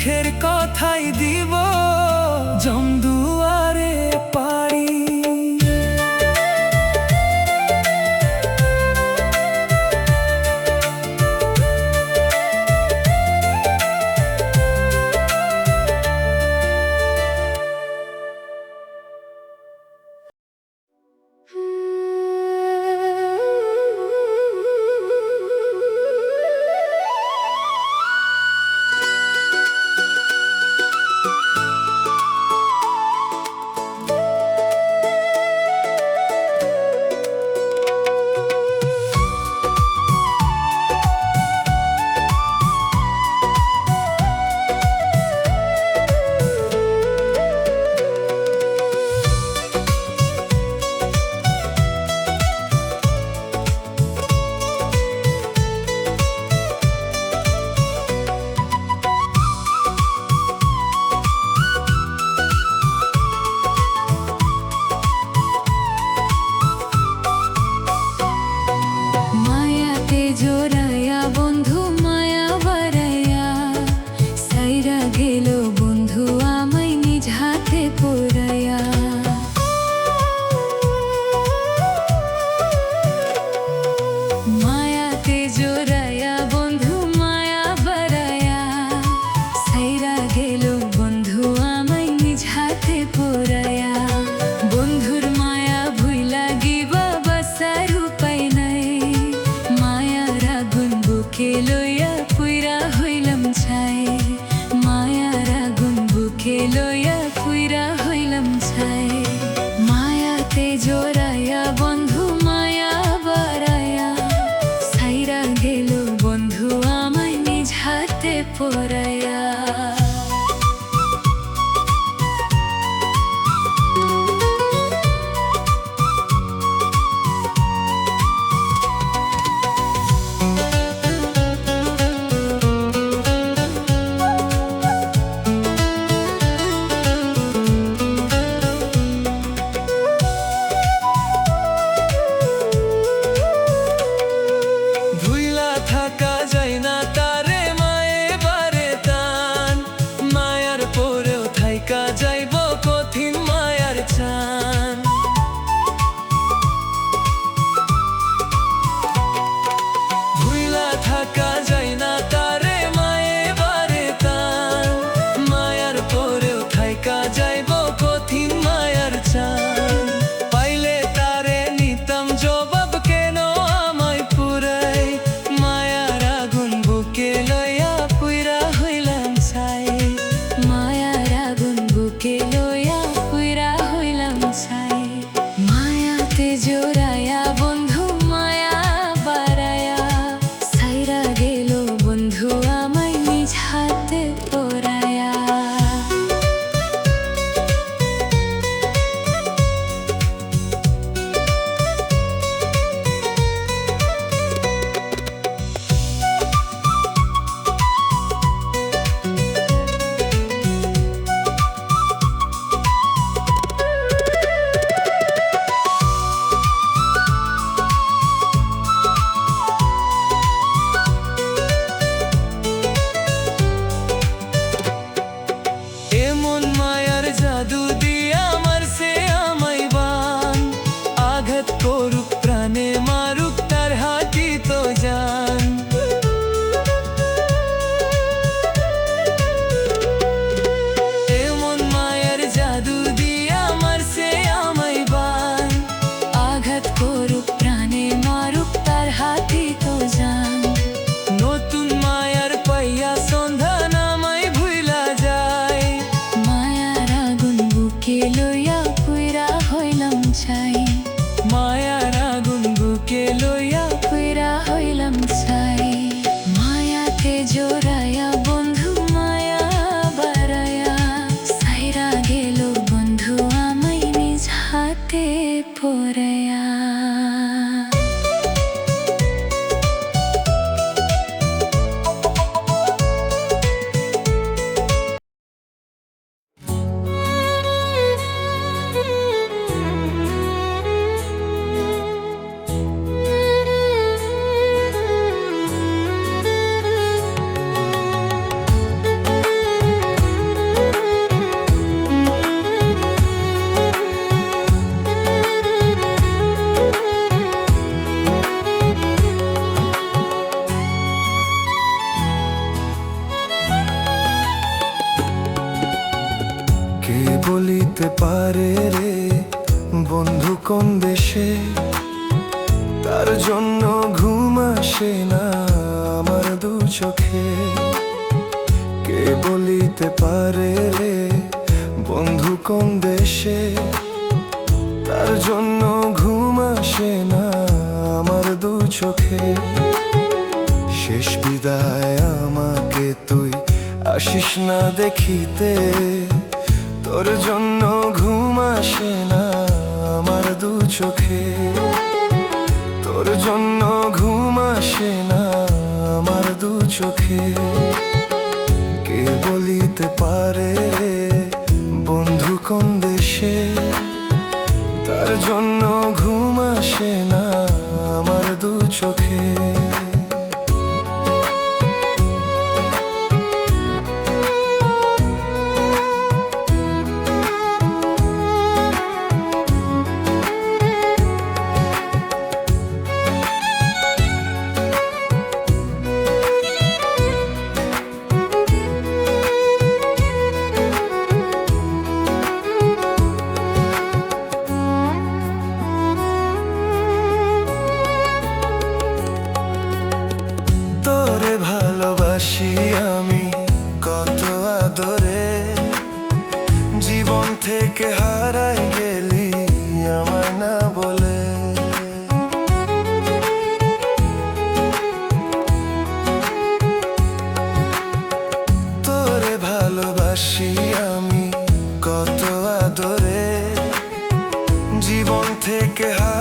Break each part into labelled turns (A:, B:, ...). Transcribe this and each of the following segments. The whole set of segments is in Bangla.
A: মুখের কথাই দিব জমদুয়ারে পাড়ি।
B: বুকে লইয়া পুইরা হইলাম ছাই, মায়ার আগুন বুকে লইয়া পুইরা হইলাম ছাই। মায়াতে জোড়াইয়া বন্ধু মায়া বাড়াইয়া, সাইরা গেল বন্ধু আমায় নিজ হাতে পরাইয়া।
A: বলিতে পারে রে বন্ধু কোন দেশে, তার জন্য ঘুম আসে না আমার দু চোখে। কে বলিতে পারে রে বন্ধু কোন দেশে, তার জন্য ঘুম আসে না আমার দু চোখে। শেষ বিদায় আমাকে তুই আসিস না দেখিতে, তোর জন্য ঘুম আসে না আমার দু চোখে। তোর জন্য ঘুম আসে না আমার দু চোখে। কে বলিতে পারে বন্ধু কোন দেশে, তার জন্য ঘুম আসে না আমার দু চোখে।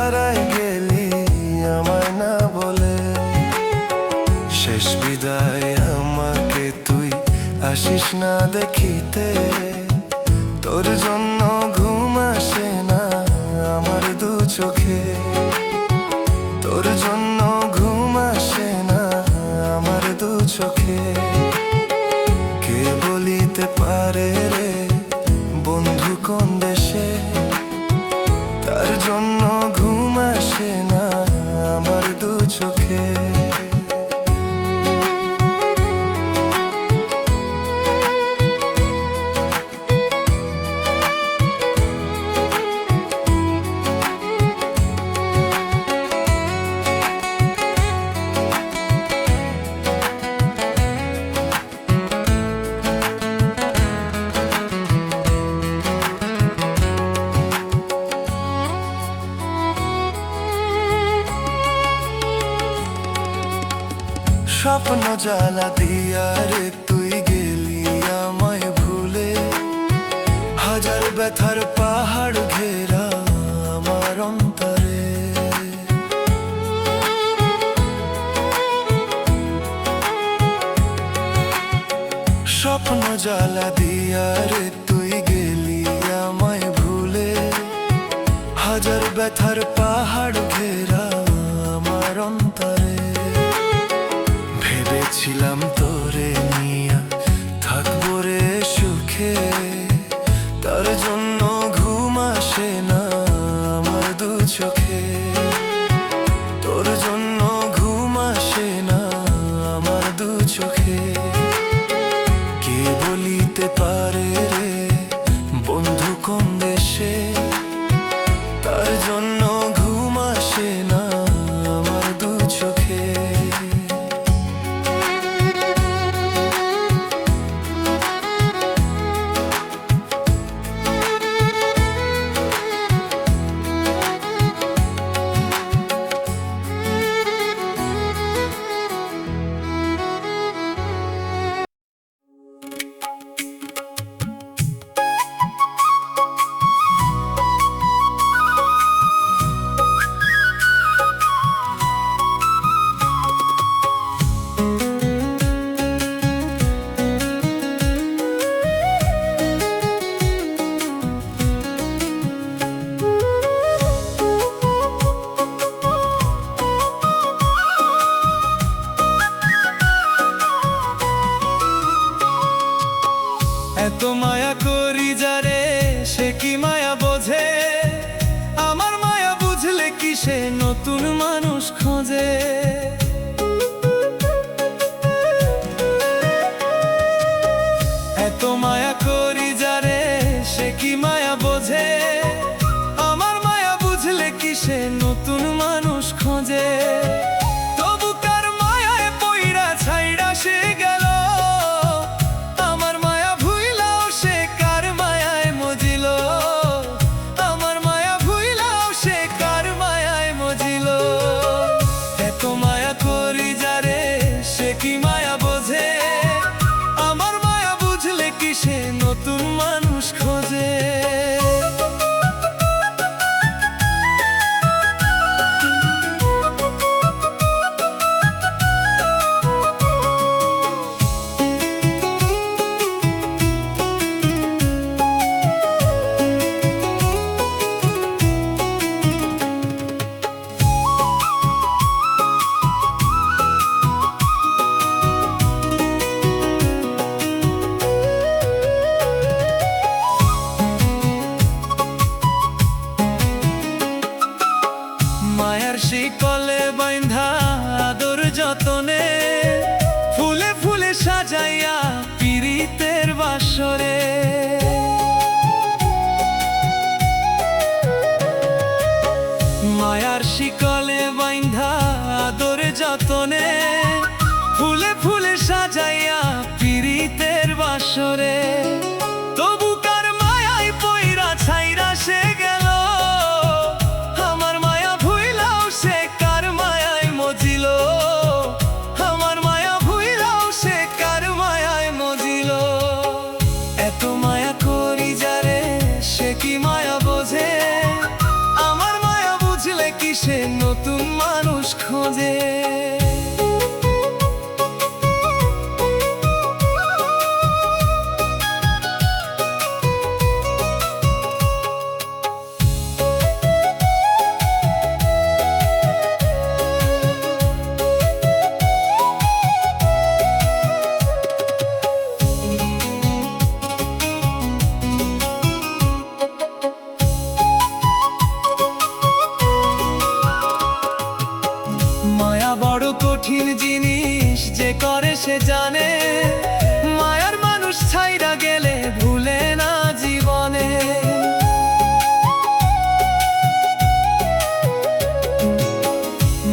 A: হারাই গেলি আমায় না বলে। শেষ বিদায় আমাকে তুই আসিস না দেখিতে, তোর জন্য ঘুম আসে না আমার দু চোখে, তোর জন্য ঘুম আসে না আমার দু চোখে। কে বলিতে পারে রে বন্ধু কোন দেশে, তার জন্য ঘুম আসে না আমার দু চোখে। স্বপ্ন জ্বালা দিয়া রে তুই গেলি আমায় ভুলে, হাজার ব্যথার পাহাড় ঘেরা আমার অন্তরে। স্বপ্ন জ্বালা দিয়া রে তুই গেলি আমায় ভুলে, হাজার ব্যথার পাহাড় ঘেরা আমার অন্তরে। ভেবেছিলাম তোরে নিয়া থাকবো রে সুখে, তার জন্য ঘুম আসে না আমার দু চোখে, তোর জন্য ঘুম আসে না আমার দু চোখে। কে বলিতে পারে রে বন্ধু কোন দেশে, তার জন্য ঘুম আসে না আমার দু চোখে। এত মায়া করি যারে সে কি মায়া বোঝে, আমার মায়া বুঝলে কি সে নতুন মানুষ খোঁজে। এত মায়া করি যারে সে কি মায়া বোঝে, আমার মায়া বুঝলে কি সে নতুন মানুষ খোঁজে। তবু কার মায়ায় পইরা ছাইড়া সে গেল, সে নতুন মানুষ খোঁজে। মায়ার শিকলে বাইন্ধা আদর যতনে, ফুলে ফুলে সাজাইয়া পীড়িতের বাসরে। মায়ার শিকলে বাইন্ধা আদর যতনে, ফুলে ফুলে সাজাইয়া পীড়িতের বাসরে। তবু কার মায়ায় পইরা ছাইরা সে গেল, আমার মায়া ভুইলাও সে কার মায়ায় মজিল, আমার মায়া ভুইলাও সে কার মায়ায় মজিল। এত মায়া করি যারে সে কি মায়া বোঝে, আমার মায়া বুঝলে কিসে নতুন মানুষ খোঁজে। মায়া বড় কঠিন জিনিস, যে করে সে জানে। মায়ার মানুষ ছাইরা গেলে ভুলে না জীবনে।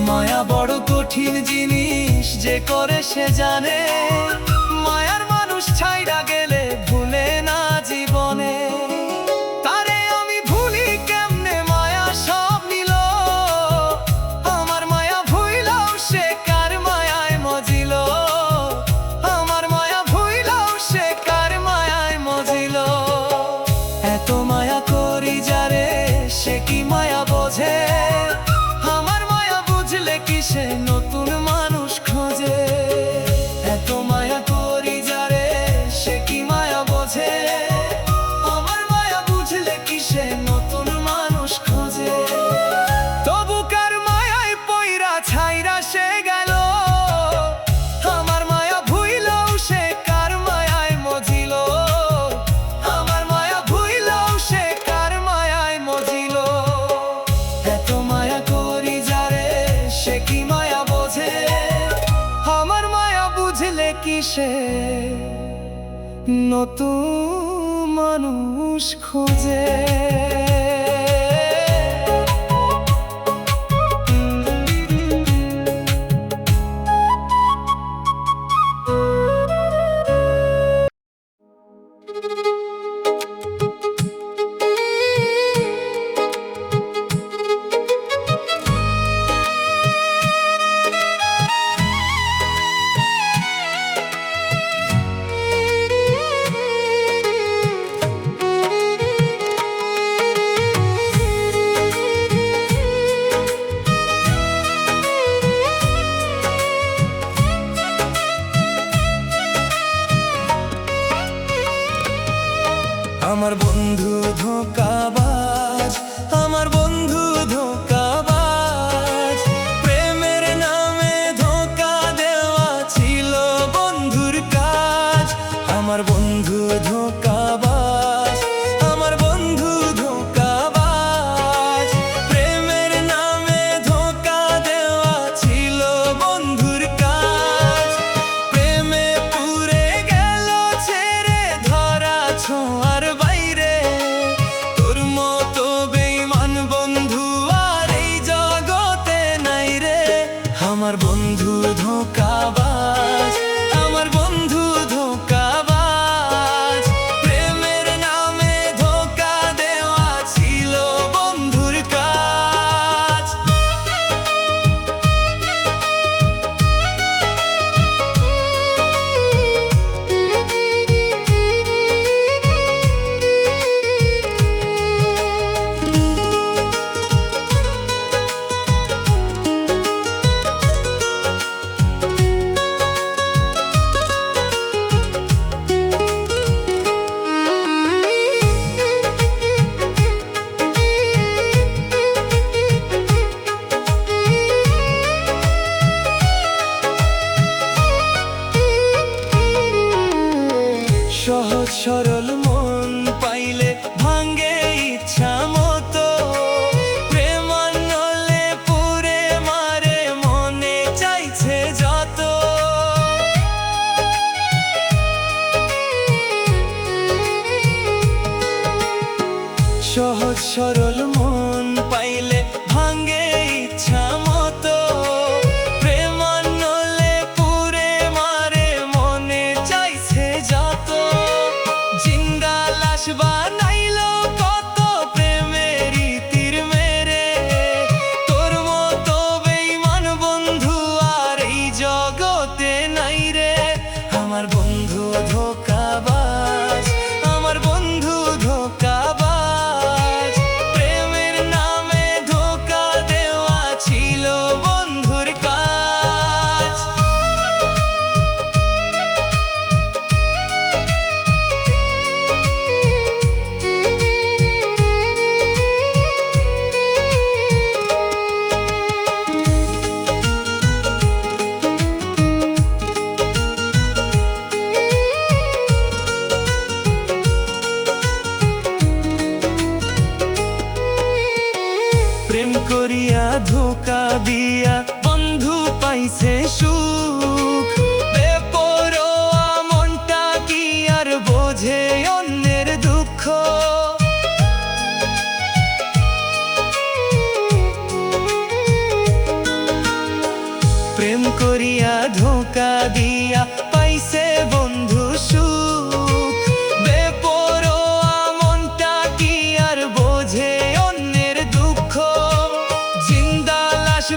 A: মায়া বড় কঠিন জিনিস, যে করে সে জানে। মায়ার মানুষ ছাইরা গেলে ভুলে না জীবনে। তারে আমি ভুলি কেমনে, মায়া সব নিল। আমার মায়া ভুইলাও সে কার মায়ায় মজিল। আমার মায়া ভুইলাও সে কার মায়ায় মজিল। এত মায়া করি যারে, সে কি মায়া বোঝে। আমার মায়া বুঝলে কি সে নতুন মানুষ খোঁজে। এত মায়া করি যারে, সে কি মায়া বোঝে। আমার মায়া বুঝলে কি সে নতুন মানুষ খোঁজে। তবু কার মায়ায় পইরা ছাইরা সে গেল। আমার মায়া ভুইলাও সে কার মায়ায় মজিল। আমার মায়া ভুইলাও সে কার মায়ায় মজিল। এত মায়া করি যারে, সে কি মায়া বোঝে। আমার মায়া বুঝলে কি সে নতুন মানুষ খোঁজে। আমার বন্ধু ধোঁকাবাজ, আমার বন্ধু ধোঁকাবাজ। প্রেমের নামে ধোঁকা দেওয়া ছিল বন্ধুর কাজ। আমার বন্ধু ধোঁকাবাজ, আমার বন্ধু ধোঁকাবাজ। প্রেমের নামে ধোঁকা দেওয়া ছিল বন্ধুর কাজ। প্রেমে পুরে গেল ছেড়ে ধরা ছোঁয়ার বাইরে। তোর মতো বেঈমান বন্ধু আর এই জগতে নাই রে। আমার বন্ধু ধোঁকাবাজ, আমার বন্ধু ধোঁকাবাজ। প্রেমের নামে ধোঁকা দেওয়া ছিল বন্ধুর কাজ। দিয়া বন্ধু পাইছে সুখ, বেপরোয়া মনটা কি আর বোঝে অন্যের দুঃখ। প্রেম করিয়া ধোঁকা দিয়া পাইছে বন্ধু সুখ, বেপরোয়া মনটা কি আর বোঝে অন্যের দুঃখ। জিন্দা লাশ